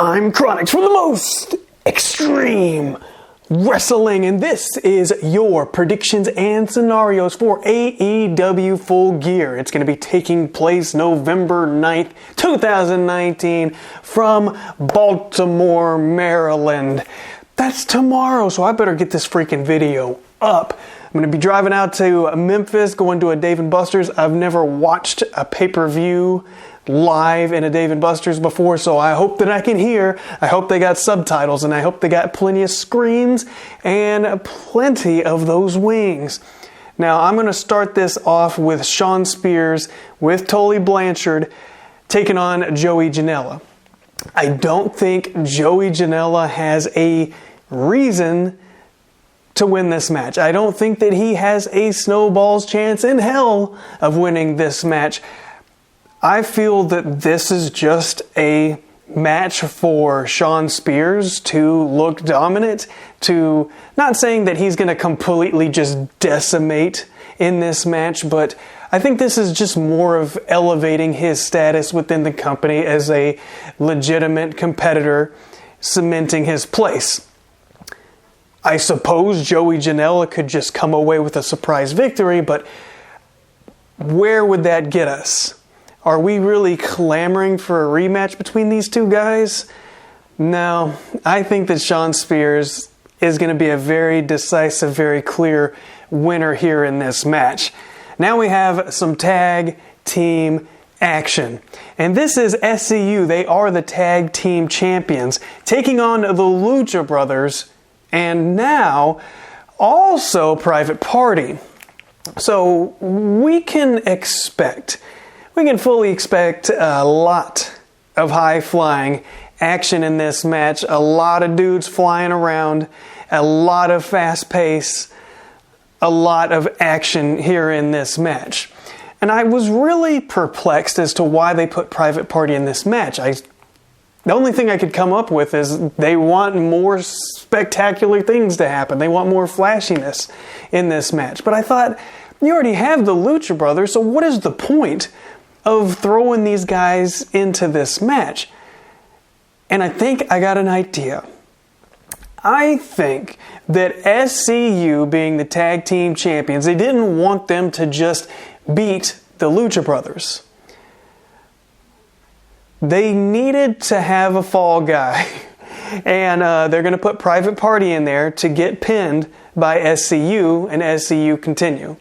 I'm Chronix for the most extreme wrestling, and this is your predictions and scenarios for AEW Full Gear. It's going to be taking place November 9th, 2019 from Baltimore, Maryland. That's tomorrow, so I better get this freaking video up. I'm going to be driving out to Memphis, going to a Dave & Buster's. I've never watched a pay-per-view live in a Dave & Buster's before, so I hope that I can hear. I hope they got subtitles, and I hope they got plenty of screams and plenty of those wings. Now, I'm going to start this off with Shawn Spears with Tully Blanchard taking on Joey Janela. I don't think Joey Janela has a reason to win this match. I don't think that he has a snowball's chance in hell of winning this match. I feel that this is just a match for Shawn Spears to look dominant, to, not saying that he's going to completely just decimate in this match, but I think this is just more of elevating his status within the company as a legitimate competitor, cementing his place. I suppose Joey Janela could just come away with a surprise victory, but where would that get us? Are we really clamoring for a rematch between these two guys? No, I think that Shawn Spears is going to be a very decisive, very clear winner here in this match. Now we have some tag team action. And this is SCU. They are the tag team champions, taking on the Lucha Brothers, and now also Private Party. So we can fully expect a lot of high-flying action in this match. A lot of dudes flying around, a lot of fast pace, a lot of action here in this match. And I was really perplexed as to why they put Private Party in this match. The only thing I could come up with is they want more spectacular things to happen. They want more flashiness in this match. But I thought, you already have the Lucha Brothers, so what is the point of throwing these guys into this match? And I think I got an idea. I think that SCU, being the tag team champions, they didn't want them to just beat the Lucha Brothers. They needed to have a fall guy. And they're going to put Private Party in there to get pinned by SCU and SCU continue.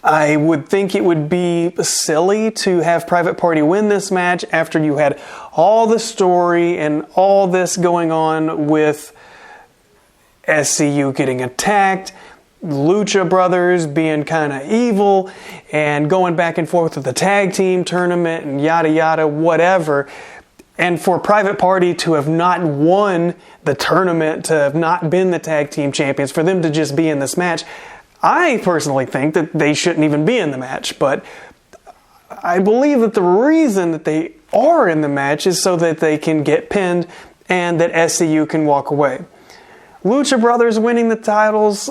I would think it would be silly to have Private Party win this match after you had all the story and all this going on with SCU getting attacked, Lucha Brothers being kind of evil, and going back and forth with the tag team tournament and yada yada, whatever. And for Private Party to have not won the tournament, to have not been the tag team champions, for them to just be in this match, I personally think that they shouldn't even be in the match, but I believe that the reason that they are in the match is so that they can get pinned and that SCU can walk away. Lucha Brothers winning the titles,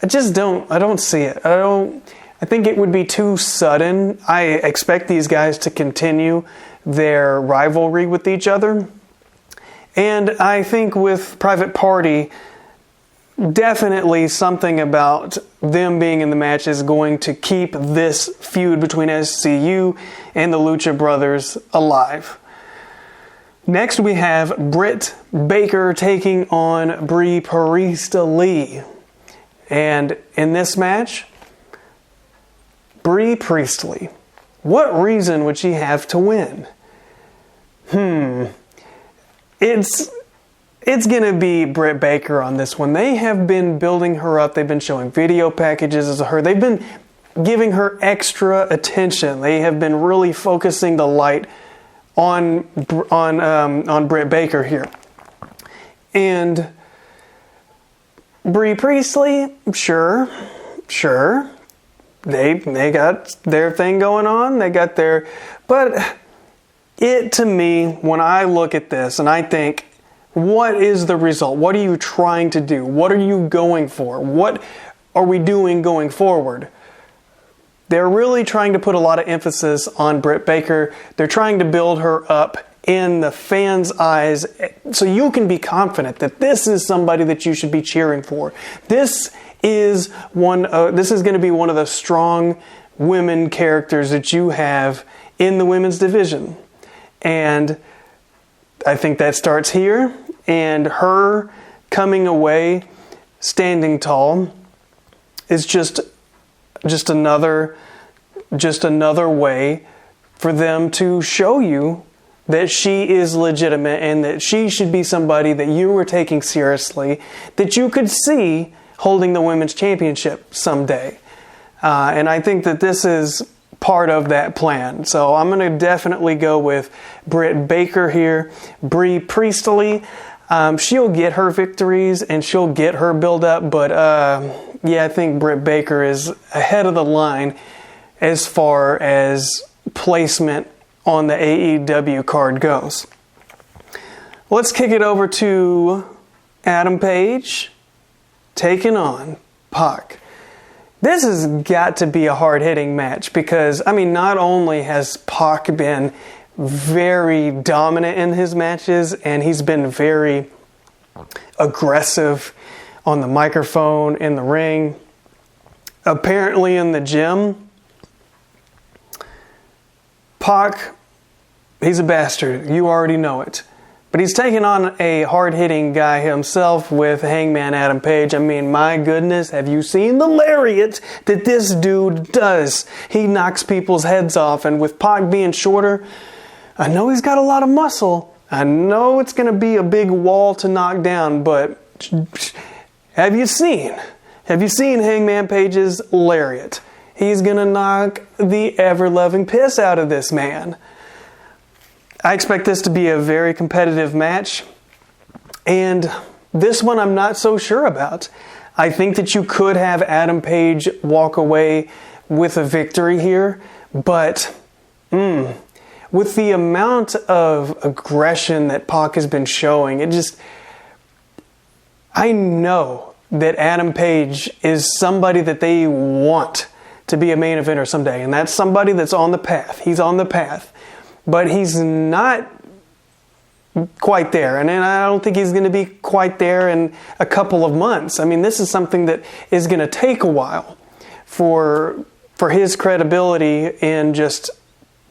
I don't see it. I think it would be too sudden. I expect these guys to continue their rivalry with each other. And I think with Private Party, definitely something about them being in the match is going to keep this feud between SCU and the Lucha Brothers alive. Next we have Britt Baker taking on Brie Priestley. And in this match, Brie Priestley, what reason would she have to win? It's going to be Britt Baker on this one. They have been building her up. They've been showing video packages of her. They've been giving her extra attention. They have been really focusing the light on Britt Baker here. And Brie Priestley, sure. They got their thing going on. They got their... But it, to me, when I look at this and I think, what is the result? What are you trying to do? What are you going for? What are we doing going forward? they're really trying to put a lot of emphasis on Britt Baker. They're trying to build her up in the fans' eyes so you can be confident that this is somebody that you should be cheering for. This is going to be one of the strong women characters that you have in the women's division. And I think that starts here, and her coming away standing tall is just another way for them to show you that she is legitimate and that she should be somebody that you were taking seriously, that you could see holding the women's championship someday. And I think that this is part of that plan. So I'm going to definitely go with Britt Baker here. Brie Priestley, she'll get her victories and she'll get her build up, but I think Britt Baker is ahead of the line as far as placement on the AEW card goes. Let's kick it over to Adam Page taking on Pac. This has got to be a hard-hitting match because, not only has Pac been very dominant in his matches and he's been very aggressive on the microphone, in the ring, apparently in the gym, Pac, he's a bastard. You already know it. But he's taking on a hard-hitting guy himself with Hangman Adam Page. My goodness, have you seen the lariat that this dude does? He knocks people's heads off, and with Pac being shorter, I know he's got a lot of muscle. I know it's going to be a big wall to knock down, but have you seen Hangman Page's lariat? He's going to knock the ever-loving piss out of this man. I expect this to be a very competitive match, and this one I'm not so sure about. I think that you could have Adam Page walk away with a victory here, but with the amount of aggression that Pac has been showing, I know that Adam Page is somebody that they want to be a main eventer someday, and that's somebody that's on the path. He's on the path. But he's not quite there. And I don't think he's going to be quite there in a couple of months. This is something that is going to take a while for his credibility and just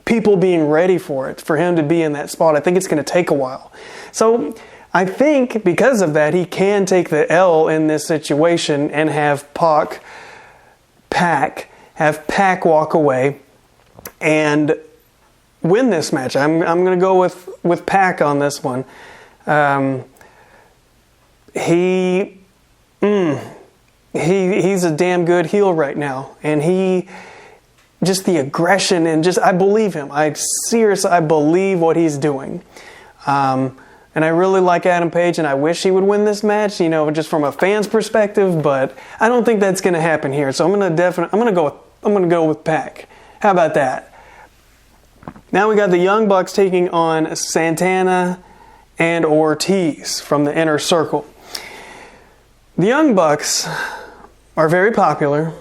people being ready for it, for him to be in that spot. I think it's going to take a while. So I think because of that, he can take the L in this situation and have Pac walk away and win this match. I'm going to go with Pac on this one. He's a damn good heel right now, and just the aggression and I believe him. I believe what he's doing. And I really like Adam Page, and I wish he would win this match, just from a fan's perspective, but I don't think that's going to happen here. So I'm going to go with Pac. How about that? Now we got the Young Bucks taking on Santana and Ortiz from the Inner Circle. The Young Bucks are very popular.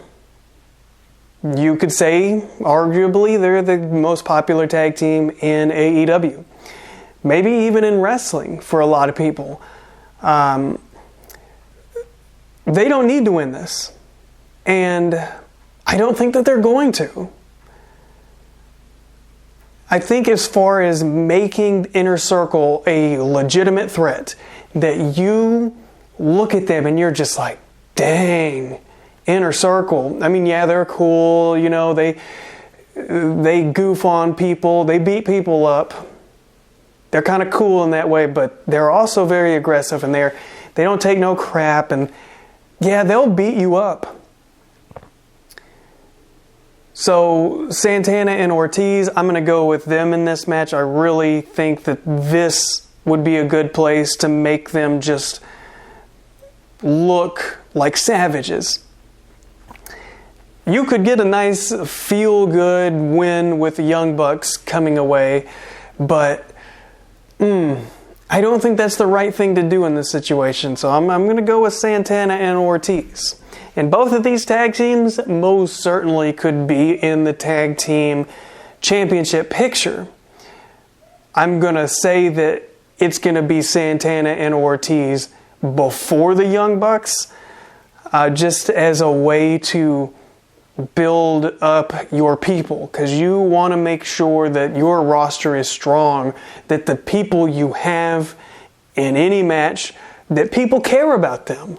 You could say, arguably, they're the most popular tag team in AEW. Maybe even in wrestling for a lot of people. They don't need to win this. And I don't think that they're going to. I think as far as making Inner Circle a legitimate threat, that you look at them and you're just like, dang, Inner Circle. They're cool, they goof on people, they beat people up. They're kind of cool in that way, but they're also very aggressive, and they don't take no crap, and they'll beat you up. So Santana and Ortiz, I'm going to go with them in this match. I really think that this would be a good place to make them just look like savages. You could get a nice feel-good win with the Young Bucks coming away, but I don't think that's the right thing to do in this situation, so I'm going to go with Santana and Ortiz. And both of these tag teams most certainly could be in the tag team championship picture. I'm going to say that it's going to be Santana and Ortiz before the Young Bucks, just as a way to build up your people, because you want to make sure that your roster is strong, that the people you have in any match, that people care about them.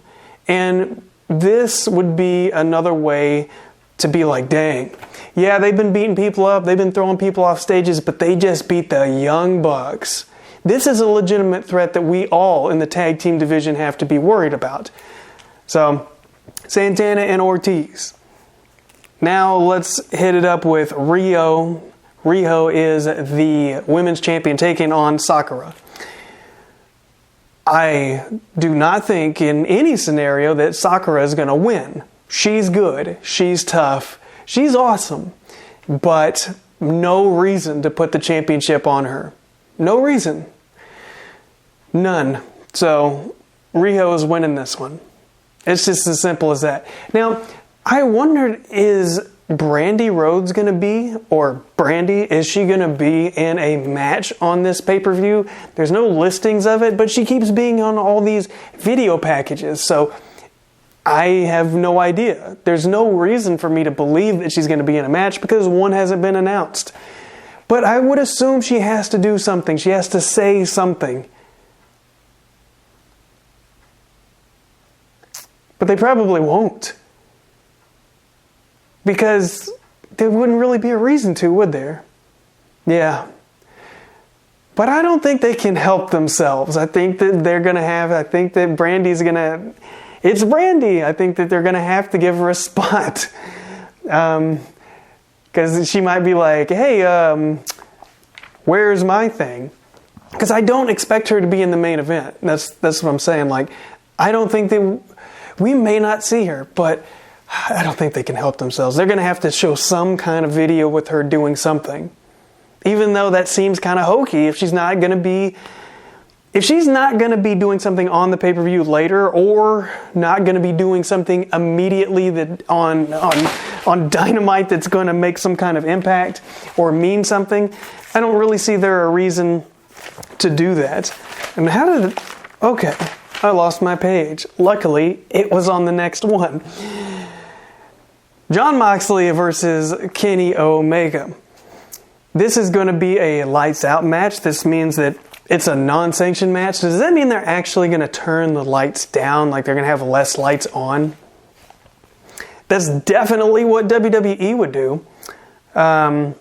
And this would be another way to be like, dang, yeah, they've been beating people up, they've been throwing people off stages, but they just beat the Young Bucks. This is a legitimate threat that we all in the tag team division have to be worried about. So, Santana and Ortiz. Now let's hit it up with Riho. Riho is the women's champion taking on Sakura. I do not think in any scenario that Sakura is going to win. She's good. She's tough. She's awesome. But no reason to put the championship on her. No reason. None. So Riho is winning this one. It's just as simple as that. Now, I wondered, is Brandy Rhodes going to be, or Brandy, is she going to be in a match on this pay-per-view? There's no listings of it, but she keeps being on all these video packages, so I have no idea. There's no reason for me to believe that she's going to be in a match because one hasn't been announced. But I would assume she has to do something. She has to say something. But they probably won't. Because there wouldn't really be a reason to, would there? Yeah. But I don't think they can help themselves. I think that I think that Brandy's going to, it's Brandy. I think that they're going to have to give her a spot. Because she might be like, hey, where's my thing? Because I don't expect her to be in the main event. That's what I'm saying. Like, I don't think we may not see her, but I don't think they can help themselves. They're going to have to show some kind of video with her doing something. Even though that seems kind of hokey if she's not going to be doing something on the pay-per-view later, or not going to be doing something immediately that on Dynamite that's going to make some kind of impact or mean something. I don't really see there a reason to do that. And okay, I lost my page. Luckily, it was on the next one. Jon Moxley versus Kenny Omega. This is going to be a lights out match. This means that it's a non-sanctioned match. Does that mean they're actually going to turn the lights down? Like they're going to have less lights on? That's definitely what WWE would do. I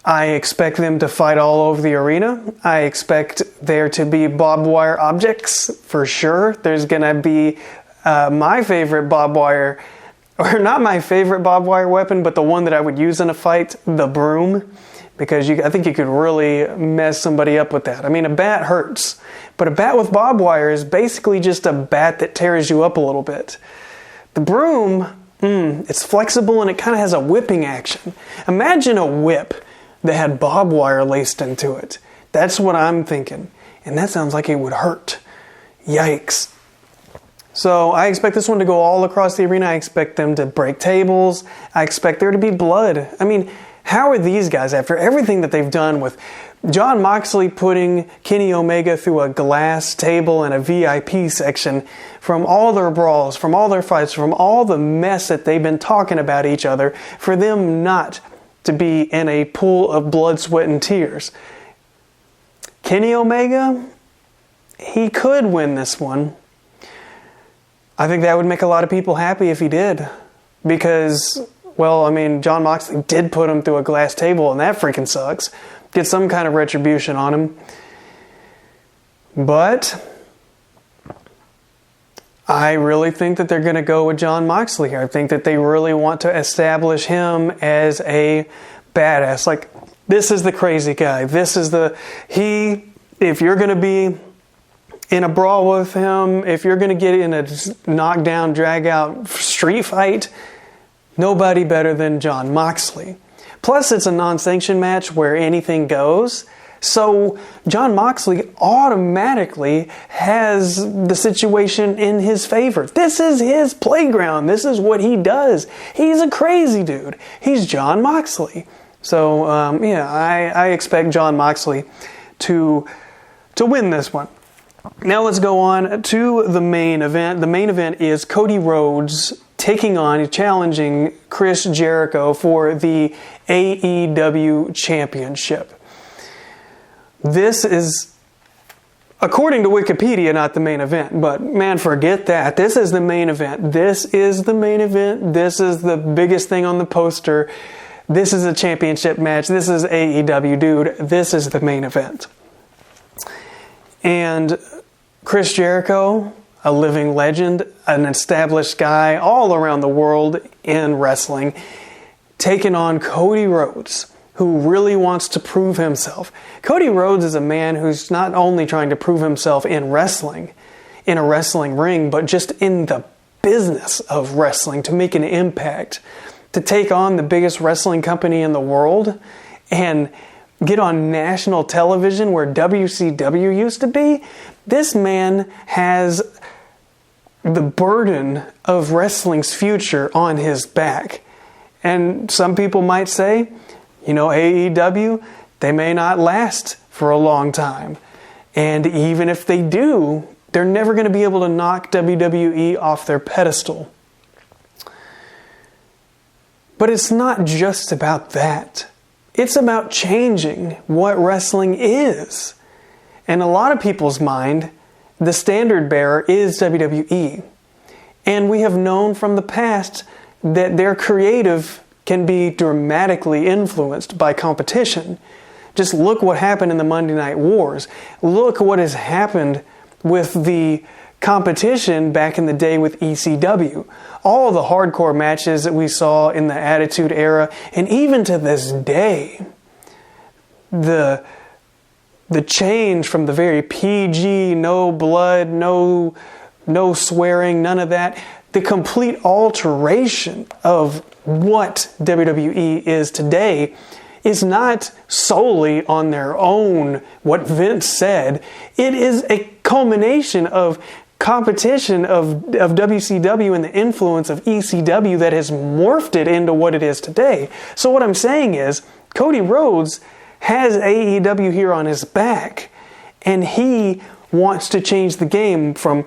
expect them to fight all over the arena. I expect there to be barbed wire objects for sure. There's going to be my favorite barbed wire, or not my favorite barbed wire weapon, but the one that I would use in a fight, the broom. Because I think you could really mess somebody up with that. I mean, a bat hurts, but a bat with barbed wire is basically just a bat that tears you up a little bit. The broom, it's flexible and it kind of has a whipping action. Imagine a whip that had barbed wire laced into it. That's what I'm thinking. And that sounds like it would hurt. Yikes. So I expect this one to go all across the arena. I expect them to break tables. I expect there to be blood. I mean, how are these guys, after everything that they've done with Jon Moxley putting Kenny Omega through a glass table and a VIP section, from all their brawls, from all their fights, from all the mess that they've been talking about each other, for them not to be in a pool of blood, sweat, and tears? Kenny Omega, he could win this one. I think that would make a lot of people happy if he did. Because, well, I mean, Jon Moxley did put him through a glass table, and that freaking sucks. Get some kind of retribution on him. But I really think that they're going to go with Jon Moxley here. I think that they really want to establish him as a badass. Like, this is the crazy guy. This is if you're going to be in a brawl with him, if you're going to get in a knockdown, drag-out street fight, nobody better than Jon Moxley. Plus, it's a non-sanctioned match where anything goes. So Jon Moxley automatically has the situation in his favor. This is his playground. This is what he does. He's a crazy dude. He's Jon Moxley. So, I expect Jon Moxley to win this one. Now let's go on to the main event. The main event is Cody Rhodes challenging Chris Jericho for the AEW Championship. This is, according to Wikipedia, not the main event, but man, forget that. This is the main event. This is the main event. This is the biggest thing on the poster. This is a championship match. This is AEW, dude. This is the main event. And Chris Jericho, a living legend, an established guy all around the world in wrestling, taking on Cody Rhodes, who really wants to prove himself. Cody Rhodes is a man who's not only trying to prove himself in wrestling, in a wrestling ring, but just in the business of wrestling, to make an impact, to take on the biggest wrestling company in the world and get on national television where WCW used to be. This man has the burden of wrestling's future on his back. And some people might say, AEW, they may not last for a long time. And even if they do, they're never going to be able to knock WWE off their pedestal. But it's not just about that. It's about changing what wrestling is. In a lot of people's mind, the standard bearer is WWE. And we have known from the past that their creative can be dramatically influenced by competition. Just look what happened in the Monday Night Wars. Look what has happened with the competition back in the day with ECW. All the hardcore matches that we saw in the Attitude Era, and even to this day, the change from the very PG, no blood, no swearing, none of that, the complete alteration of what WWE is today is not solely on their own, what Vince said. It is a culmination of competition of WCW and the influence of ECW that has morphed it into what it is today. So what I'm saying is, Cody Rhodes has AEW here on his back, and he wants to change the game from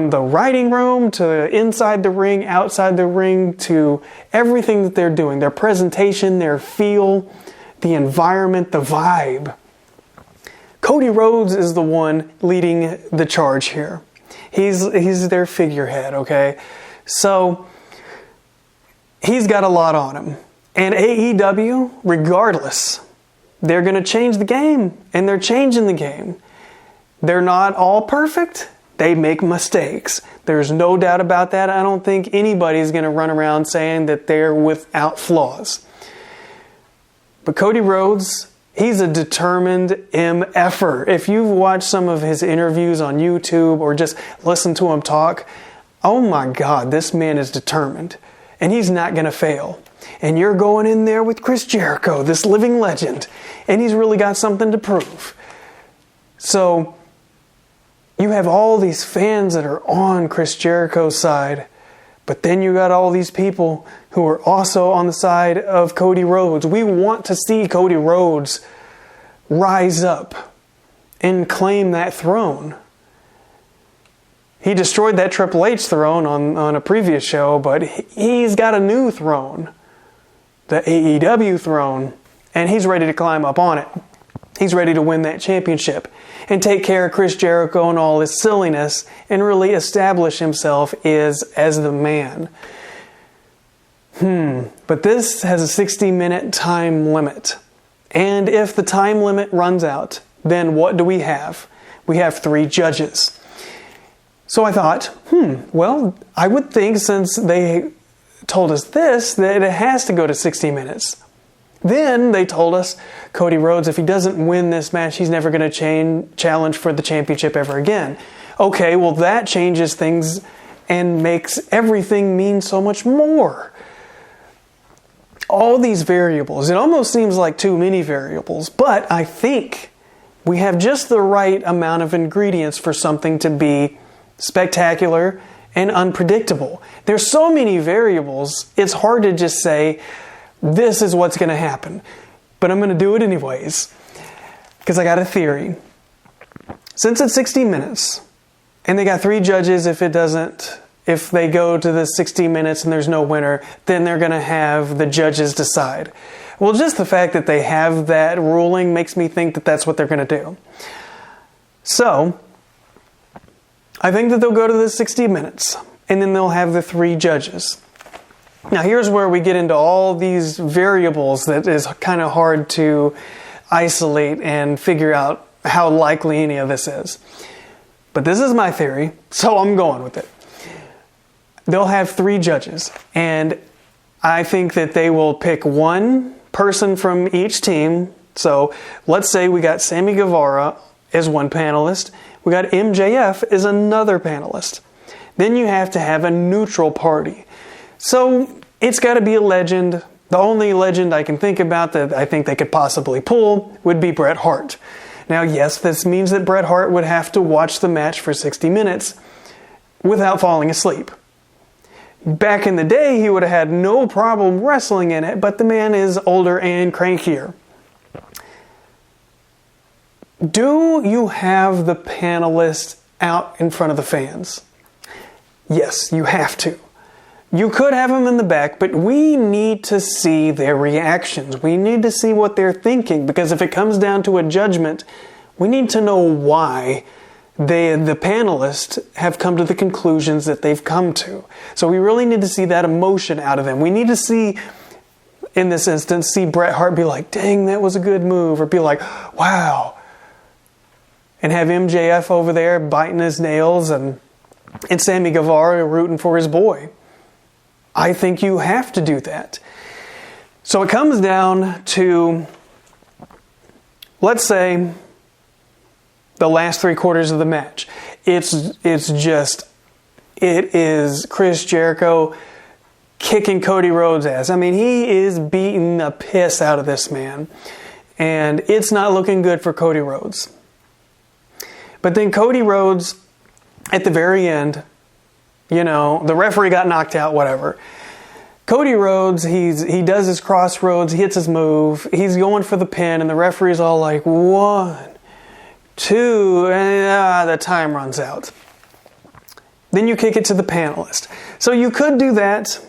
the writing room to inside the ring, outside the ring, to everything that they're doing, their presentation, their feel, the environment, the vibe. Cody Rhodes is the one leading the charge here. He's their figurehead, okay? So he's got a lot on him. And AEW, regardless, they're going to change the game, and they're changing the game. They're not all perfect. They make mistakes. There's no doubt about that. I don't think anybody's going to run around saying that they're without flaws. But Cody Rhodes, he's a determined MFer. If you've watched some of his interviews on YouTube or just listened to him talk, oh my God, this man is determined. And he's not going to fail. And you're going in there with Chris Jericho, this living legend, and he's really got something to prove. So you have all these fans that are on Chris Jericho's side, but then you got all these people who are also on the side of Cody Rhodes. We want to see Cody Rhodes rise up and claim that throne. He destroyed that Triple H throne on a previous show, but he's got a new throne, the AEW throne, and he's ready to climb up on it. He's ready to win that championship and take care of Chris Jericho and all his silliness and really establish himself as the man. But this has a 60-minute time limit. And if the time limit runs out, then what do we have? We have 3 judges. So I thought, well, I would think since they told us this, that it has to go to 60 minutes. Then they told us, Cody Rhodes, if he doesn't win this match, he's never going to challenge for the championship ever again. Okay, well that changes things and makes everything mean so much more. All these variables, it almost seems like too many variables, but I think We have just the right amount of ingredients for something to be spectacular and unpredictable. There's so many variables, it's hard to just say, this is what's going to happen. But I'm going to do it anyways, because I got a theory. Since it's 60 minutes, and they got 3 judges, if they go to the 60 minutes and there's no winner, then they're going to have the judges decide. Well, just the fact that they have that ruling makes me think that that's what they're going to do. So, I think that they'll go to the 60 minutes, and then they'll have the 3 judges. Now, here's where we get into all these variables that is kind of hard to isolate and figure out how likely any of this is. But this is my theory, so I'm going with it. They'll have 3 judges, and I think that they will pick one person from each team. So let's say we got Sammy Guevara as one panelist, we got MJF as another panelist. Then you have to have a neutral party. So it's got to be a legend. The only legend I can think about that I think they could possibly pull would be Bret Hart. Now, yes, this means that Bret Hart would have to watch the match for 60 minutes without falling asleep. Back in the day, he would have had no problem wrestling in it, but the man is older and crankier. Do you have the panelists out in front of the fans? Yes, you have to. You could have them in the back, but we need to see their reactions. We need to see what they're thinking, because if it comes down to a judgment, we need to know why the panelists have come to the conclusions that they've come to. So we really need to see that emotion out of them. We need to see, in this instance, see Bret Hart be like, dang, that was a good move, or be like, wow. And have MJF over there biting his nails and Sammy Guevara rooting for his boy. I think you have to do that. So it comes down to, let's say, the last 3 quarters of the match. It is Chris Jericho kicking Cody Rhodes' ass. I mean, he is beating the piss out of this man. And it's not looking good for Cody Rhodes. But then Cody Rhodes, at the very end, the referee got knocked out, whatever. Cody Rhodes, he does his crossroads, he hits his move, he's going for the pin, and the referee's all like, 1, 2, and the time runs out. Then you kick it to the panelist. So you could do that.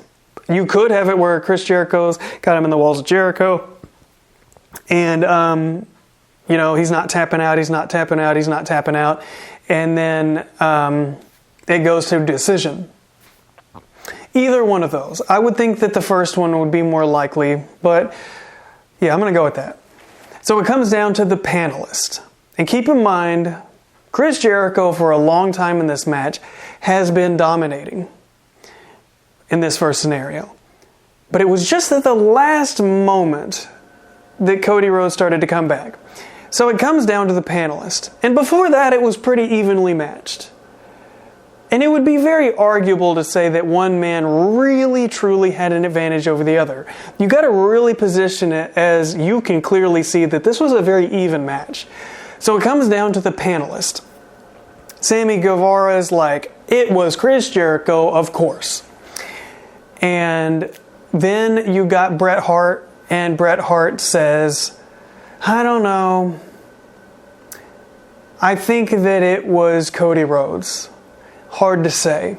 You could have it where Chris Jericho's got him in the walls of Jericho. And, he's not tapping out, he's not tapping out, he's not tapping out. And then it goes to decision. Either one of those. I would think that the first one would be more likely, but yeah, I'm going to go with that. So it comes down to the panelist. And keep in mind, Chris Jericho, for a long time in this match, has been dominating in this first scenario. But it was just at the last moment that Cody Rhodes started to come back. So it comes down to the panelist. And before that, it was pretty evenly matched. And it would be very arguable to say that one man really, truly had an advantage over the other. You got to really position it as you can clearly see that this was a very even match. So it comes down to the panelist. Sammy Guevara is like, it was Chris Jericho, of course. And then you got Bret Hart, and Bret Hart says, I don't know. I think that it was Cody Rhodes. Hard to say.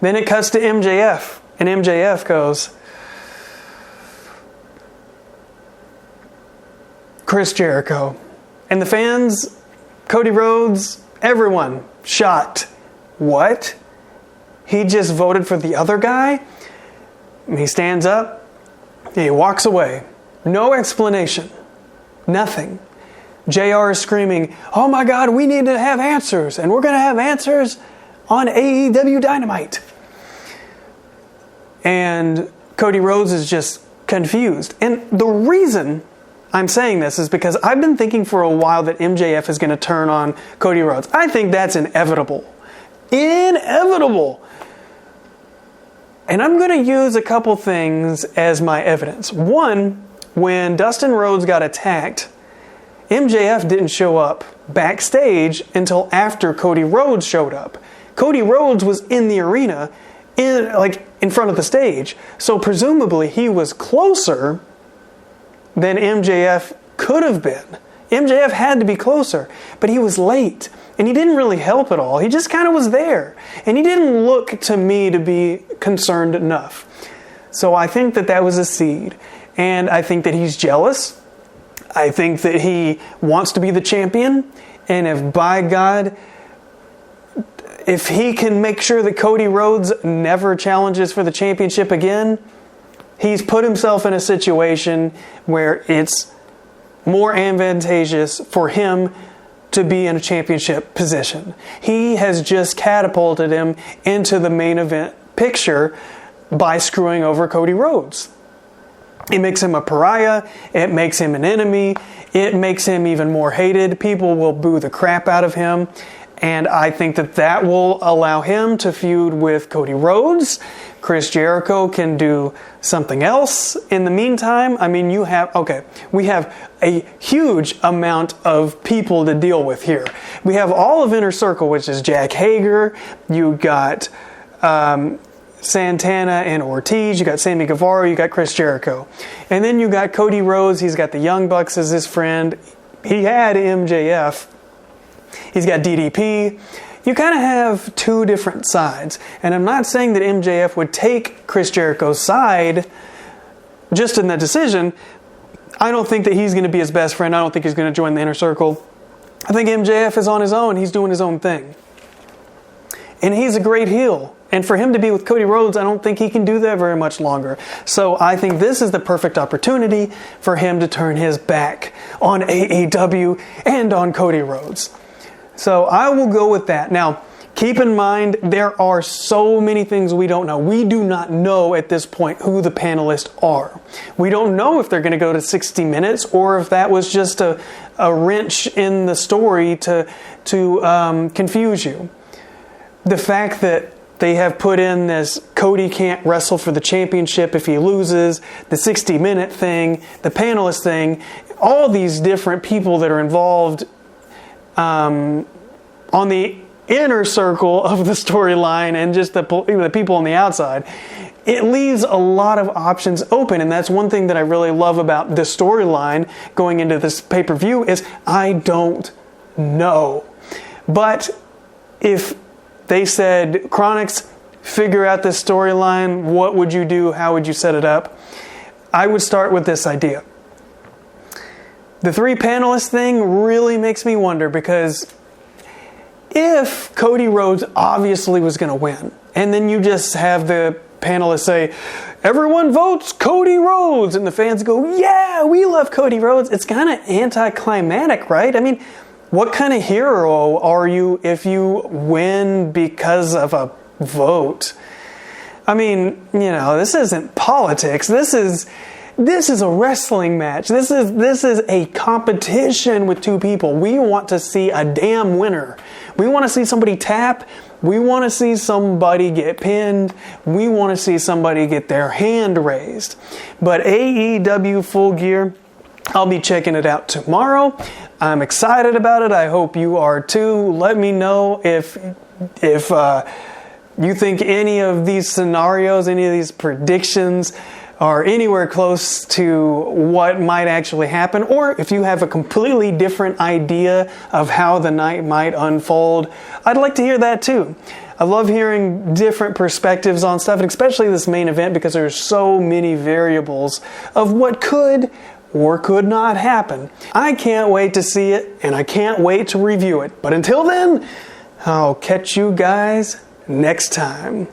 Then it cuts to MJF, and MJF goes, Chris Jericho. And the fans, Cody Rhodes, everyone, shocked. What? He just voted for the other guy? And he stands up, and he walks away. No explanation. Nothing. JR is screaming, oh my God, we need to have answers, and we're going to have answers on AEW Dynamite. And Cody Rhodes is just confused. And the reason I'm saying this is because I've been thinking for a while that MJF is going to turn on Cody Rhodes. I think that's inevitable. Inevitable. And I'm going to use a couple things as my evidence. One, when Dustin Rhodes got attacked, MJF didn't show up backstage until after Cody Rhodes showed up. Cody Rhodes was in the arena, in front of the stage. So presumably he was closer than MJF could have been. MJF had to be closer, but he was late. And he didn't really help at all. He just kind of was there. And he didn't look to me to be concerned enough. So I think that was a seed. And I think that he's jealous. I think that he wants to be the champion. And if, by God, if he can make sure that Cody Rhodes never challenges for the championship again, he's put himself in a situation where it's more advantageous for him to be in a championship position. He has just catapulted him into the main event picture by screwing over Cody Rhodes. It makes him a pariah. It makes him an enemy. It makes him even more hated. People will boo the crap out of him. And I think that will allow him to feud with Cody Rhodes. Chris Jericho can do something else in the meantime. I mean, we have a huge amount of people to deal with here. We have all of Inner Circle, which is Jack Hager. You got Santana and Ortiz. You got Sammy Guevara. You got Chris Jericho. And then you got Cody Rhodes. He's got the Young Bucks as his friend. He had MJF. He's got DDP. You kind of have two different sides. And I'm not saying that MJF would take Chris Jericho's side just in that decision. I don't think that he's going to be his best friend. I don't think he's going to join the Inner Circle. I think MJF is on his own. He's doing his own thing. And he's a great heel. And for him to be with Cody Rhodes, I don't think he can do that very much longer. So I think this is the perfect opportunity for him to turn his back on AEW and on Cody Rhodes. So I will go with that. Now, keep in mind, there are so many things we don't know. We do not know at this point who the panelists are. We don't know if they're going to go to 60 minutes or if that was just a wrench in the story to confuse you. The fact that they have put in this Cody can't wrestle for the championship if he loses, the 60-minute thing, the panelist thing, all these different people that are involved on the inner circle of the storyline and just the people on the outside, it leaves a lot of options open. And that's one thing that I really love about this storyline going into this pay-per-view is I don't know. But if they said, Chronics, figure out this storyline, what would you do? How would you set it up? I would start with this idea. The three panelists thing really makes me wonder because if Cody Rhodes obviously was going to win, and then you just have the panelists say, everyone votes Cody Rhodes, and the fans go, yeah, we love Cody Rhodes, it's kind of anticlimactic, right? I mean, what kind of hero are you if you win because of a vote? I mean, this isn't politics. This is a wrestling match. This is a competition with two people. We want to see a damn winner. We want to see somebody tap. We want to see somebody get pinned. We want to see somebody get their hand raised. But AEW Full Gear, I'll be checking it out tomorrow. I'm excited about it. I hope you are too. Let me know if you think any of these scenarios, any of these predictions are anywhere close to what might actually happen, or if you have a completely different idea of how the night might unfold. I'd like to hear that too. I love hearing different perspectives on stuff, and especially this main event because there's so many variables of what could or could not happen. I can't wait to see it, and I can't wait to review it. But until then, I'll catch you guys next time.